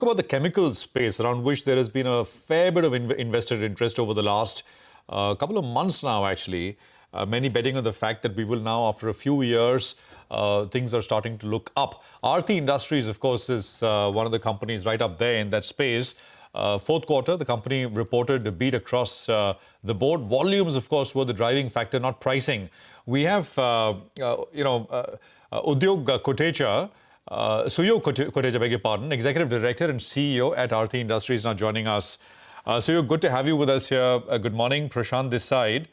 About the chemical space around which there has been a fair bit of invested interest over the last couple of months now, actually. Many betting on the fact that we will now, after a few years, things are starting to look up. Aarti Industries, of course, is one of the companies right up there in that space. Fourth quarter, the company reported a beat across the board. Volumes, of course, were the driving factor, not pricing. We have, Udyog Kotecha, Suyog Kotecha, beg your pardon, Executive Director and CEO at Aarti Industries, now joining us. Suyog, good to have you with us here. Good morning, Prashant this side.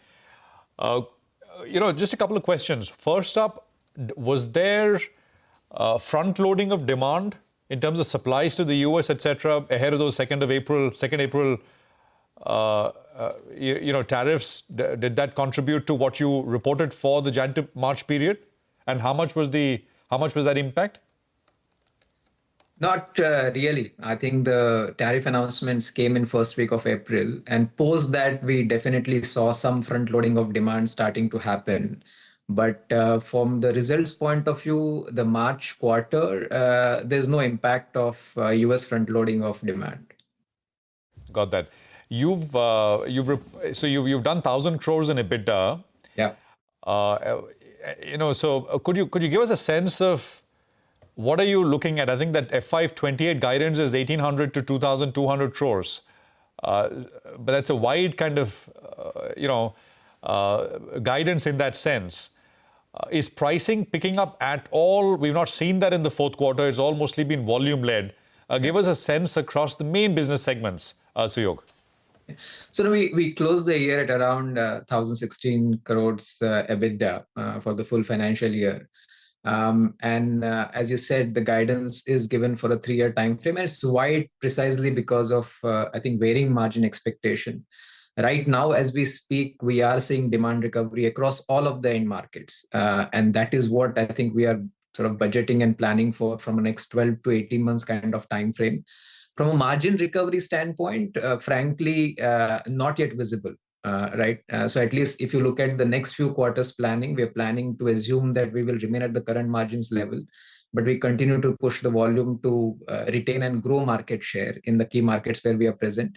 Just a couple of questions. First up, was there front loading of demand in terms of supplies to the US, etc., ahead of those 2nd April tariffs? Did that contribute to what you reported for the Jan to March period? And how much was that impact? Not really. I think the tariff announcements came in first week of April, and post that we definitely saw some front loading of demand starting to happen. But from the results point of view, the March quarter, there's no impact of US front loading of demand. Got that. You've done 1,000 crores in EBITDA. Yeah. So could you give us a sense of what are you looking at? I think that FY28 guidance is 1,800 to 2,200 crores. But that's a wide kind of, guidance in that sense. Is pricing picking up at all? We've not seen that in the fourth quarter. It's all mostly been volume-led. Give us a sense across the main business segments, Suyog. So we closed the year at around 1,016 crores EBITDA for the full financial year. As you said, the guidance is given for a 3-year time frame, and it's wide precisely because of, I think, varying margin expectation. Right now, as we speak, we are seeing demand recovery across all of the end markets. And that is what I think we are sort of budgeting and planning for from a next 12 to 18 months kind of time frame. From a margin recovery standpoint, frankly, not yet visible. Right. So at least if you look at the next few quarters planning, we are planning to assume that we will remain at the current margins level, but we continue to push the volume to retain and grow market share in the key markets where we are present.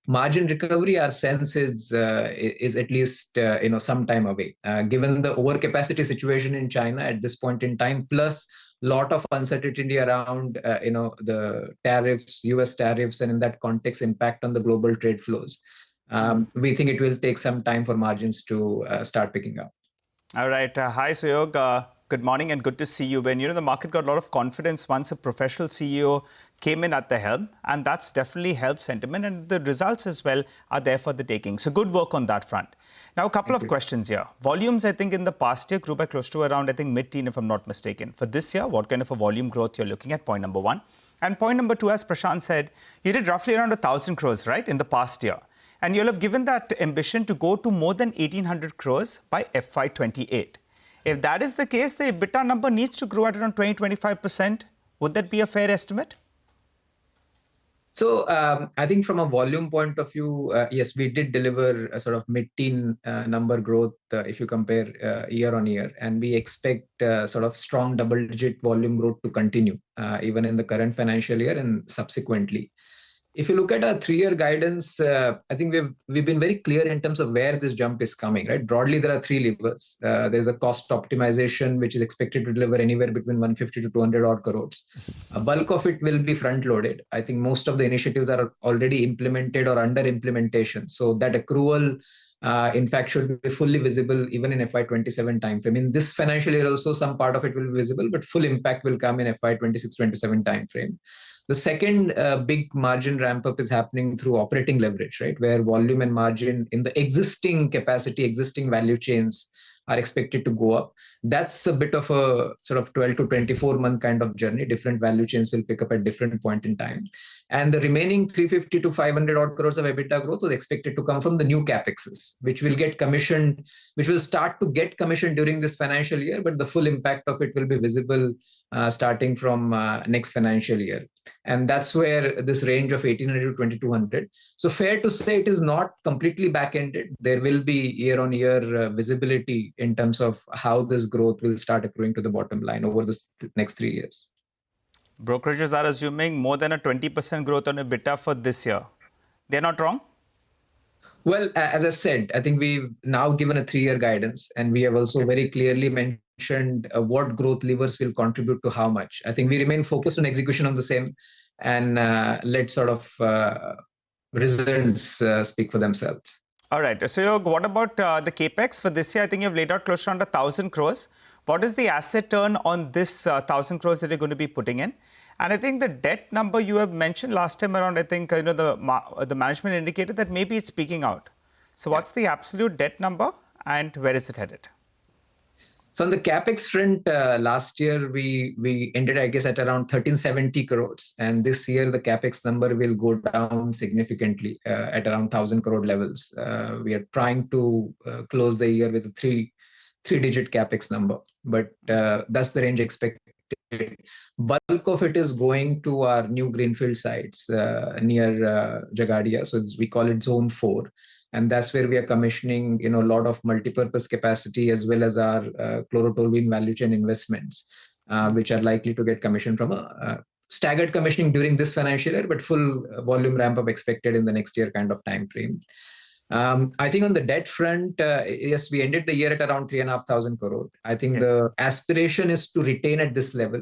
Margin recovery, our sense is at least some time away, given the overcapacity situation in China at this point in time, plus lot of uncertainty around the tariffs, US tariffs, and in that context, impact on the global trade flows. We think it will take some time for margins to start picking up. All right. Hi, Suyog. Good morning and good to see you. When the market got a lot of confidence once a professional CEO came in at the helm, and that's definitely helped sentiment, and the results as well are there for the taking. So good work on that front. Now, a couple of questions here. Volumes, I think, in the past year grew by close to around, I think, mid-teen, if I'm not mistaken. For this year, what kind of a volume growth you're looking at? Point number one. And point number two, as Prashant said, you did roughly around 1,000 crores, right, in the past year. And you'll have given that ambition to go to more than 1,800 crores by FY28. If that is the case, the EBITDA number needs to grow at around 20-25%. Would that be a fair estimate? So I think from a volume point of view, yes, we did deliver a sort of mid-teen number growth if you compare year on year. And we expect sort of strong double-digit volume growth to continue even in the current financial year and subsequently. If you look at our 3-year guidance, I think we've been very clear in terms of where this jump is coming, right? Broadly, there are 3 levers. There's a cost optimization, which is expected to deliver anywhere between 150 to 200 odd crores. A bulk of it will be front-loaded. I think most of the initiatives are already implemented or under implementation. So that accrual, in fact, should be fully visible even in FY27 timeframe. In this financial year also, some part of it will be visible, but full impact will come in FY26-27 timeframe. The second big margin ramp up is happening through operating leverage, right? Where volume and margin in the existing capacity, existing value chains are expected to go up. That's a bit of a sort of 12 to 24 month kind of journey. Different value chains will pick up at different point in time. And the remaining 350 to 500 odd crores of EBITDA growth was expected to come from the new capexes, which will get commissioned, which will start to get commissioned during this financial year, but the full impact of it will be visible starting from next financial year. And that's where this range of 1,800 to 2,200. So fair to say it is not completely back-ended. There will be year-on-year visibility in terms of how this growth will start accruing to the bottom line over the next 3 years. Brokerages are assuming more than a 20% growth on EBITDA for this year. They're not wrong? Well, as I said, I think we've now given a 3-year guidance, and we have also very clearly mentioned what growth levers will contribute to how much. I think we remain focused on execution of the same, and let sort of results speak for themselves. All right. So, what about the capex for this year? I think you've laid out close to under 1,000 crores. What is the asset turn on this 1,000 crores that you're going to be putting in? And I think the debt number you have mentioned last time around, I think the management indicated that maybe it's peaking out. So, what's the absolute debt number and where is it headed? So on the capex front, last year we ended, I guess, at around 1,370 crores, and this year the capex number will go down significantly at around 1,000 crore levels. We are trying to close the year with a three-digit capex number, but that's the range expected. Bulk of it is going to our new greenfield sites near Jagadia, so we call it Zone 4. And that's where we are commissioning, a lot of multi-purpose capacity as well as our chlorotoluene value chain investments, which are likely to get commissioned from a staggered commissioning during this financial year, but full volume ramp up expected in the next year kind of time frame. I think on the debt front, yes, we ended the year at around 3,500 crore. I think the aspiration is to retain at this level.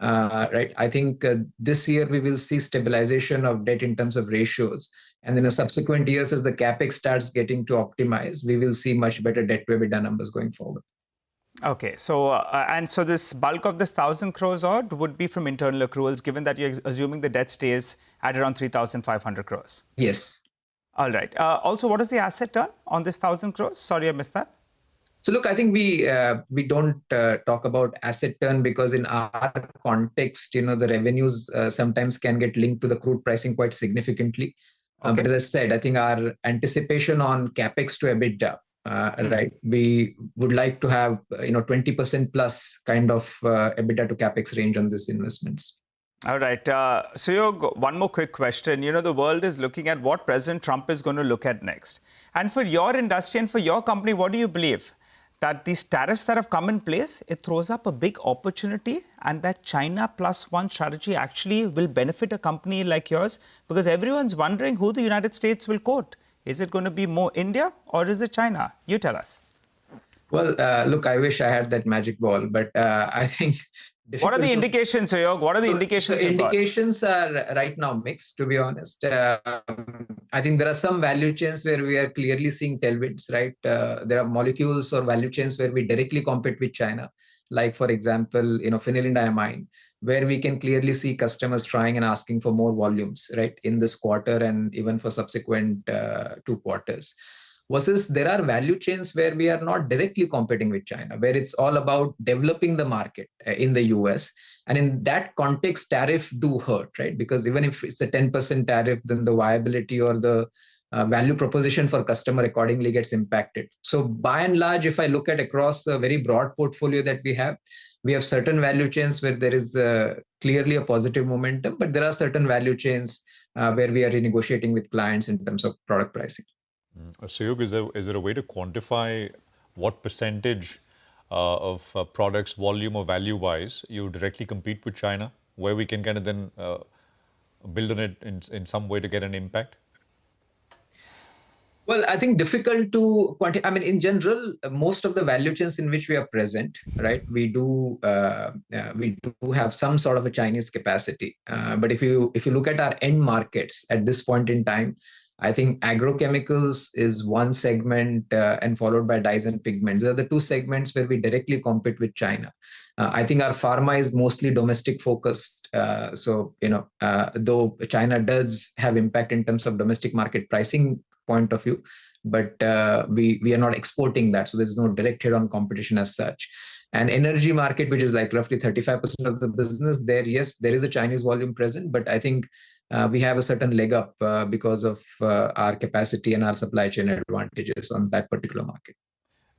Right. I think this year we will see stabilization of debt in terms of ratios. And in the subsequent years, as the capex starts getting to optimize, we will see much better debt to EBITDA numbers going forward. Okay, so so this bulk of this 1,000 crores odd would be from internal accruals, given that you're assuming the debt stays at around 3,500 crores. Yes. All right. Also, what is the asset turn on this 1,000 crores? Sorry, I missed that. So look, I think we don't talk about asset turn because in our context, the revenues sometimes can get linked to the crude pricing quite significantly. But as I said, I think our anticipation on capex to EBITDA, right? We would like to have 20% plus kind of EBITDA to capex range on these investments. All right. Suyog, one more quick question. The world is looking at what President Trump is going to look at next. And for your industry and for your company, what do you believe? That these tariffs that have come in place, it throws up a big opportunity, and that China plus one strategy actually will benefit a company like yours, because everyone's wondering who the United States will quote. Is it going to be more India or is it China? You tell us. Well, look, I wish I had that magic ball, but I think... What are the indications, Suyog? What are the indications? So indications are right now mixed, to be honest. I think there are some value chains where we are clearly seeing tailwinds, right? There are molecules or value chains where we directly compete with China, like, for example, phenylenediamine, where we can clearly see customers trying and asking for more volumes, right, in this quarter and even for subsequent 2 quarters. Versus there are value chains where we are not directly competing with China, where it's all about developing the market in the US. And in that context, tariff do hurt, right? Because even if it's a 10% tariff, then the viability or the value proposition for customer accordingly gets impacted. So by and large, if I look at across a very broad portfolio that we have certain value chains where there is clearly a positive momentum, but there are certain value chains where we are renegotiating with clients in terms of product pricing. Suyog, is there a way to quantify what percentage of products, volume or value-wise, you directly compete with China, where we can kind of then build on it in some way to get an impact? Well, I think difficult to quantify. I mean, in general, most of the value chains in which we are present, right, we do have some sort of a Chinese capacity. But if you look at our end markets at this point in time, I think agrochemicals is one segment and followed by dyes and pigments. These are the 2 segments where we directly compete with China. I think our pharma is mostly domestic focused. So, though China does have impact in terms of domestic market pricing point of view, but we are not exporting that. So there's no direct hit on competition as such. And energy market, which is like roughly 35% of the business there, yes, there is a Chinese volume present, but I think we have a certain leg up because of our capacity and our supply chain advantages on that particular market.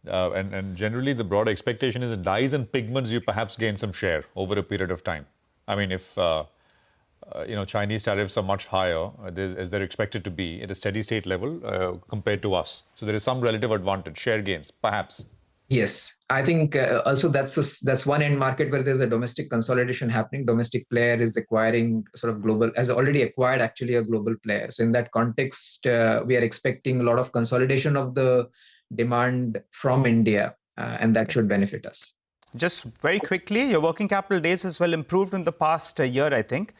And generally, the broad expectation is that dyes and pigments, you perhaps gain some share over a period of time. I mean, if Chinese tariffs are much higher, as they're expected to be at a steady state level compared to us. So there is some relative advantage, share gains, perhaps. Yes, I think also that's one end market where there's a domestic consolidation happening. Domestic player is acquiring sort of global, has already acquired actually a global player. So in that context, we are expecting a lot of consolidation of the demand from India, and that should benefit us. Just very quickly, your working capital days has well improved in the past year, I think.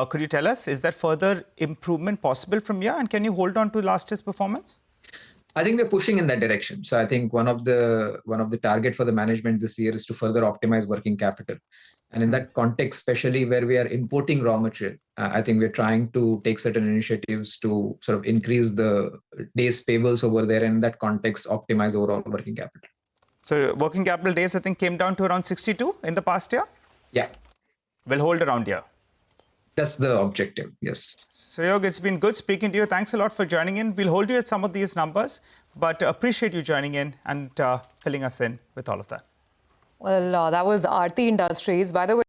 Could you tell us, is there further improvement possible from here? And can you hold on to last year's performance? I think we're pushing in that direction. So I think one of the target for the management this year is to further optimize working capital. And in that context, especially where we are importing raw material, I think we're trying to take certain initiatives to sort of increase the days payables over there, and in that context, optimize overall working capital. So working capital days, I think, came down to around 62 in the past year? Yeah. We'll hold around here. That's the objective, yes. Suyog, it's been good speaking to you. Thanks a lot for joining in. We'll hold you at some of these numbers, but appreciate you joining in and filling us in with all of that. Well, that was Aarti Industries. By the way,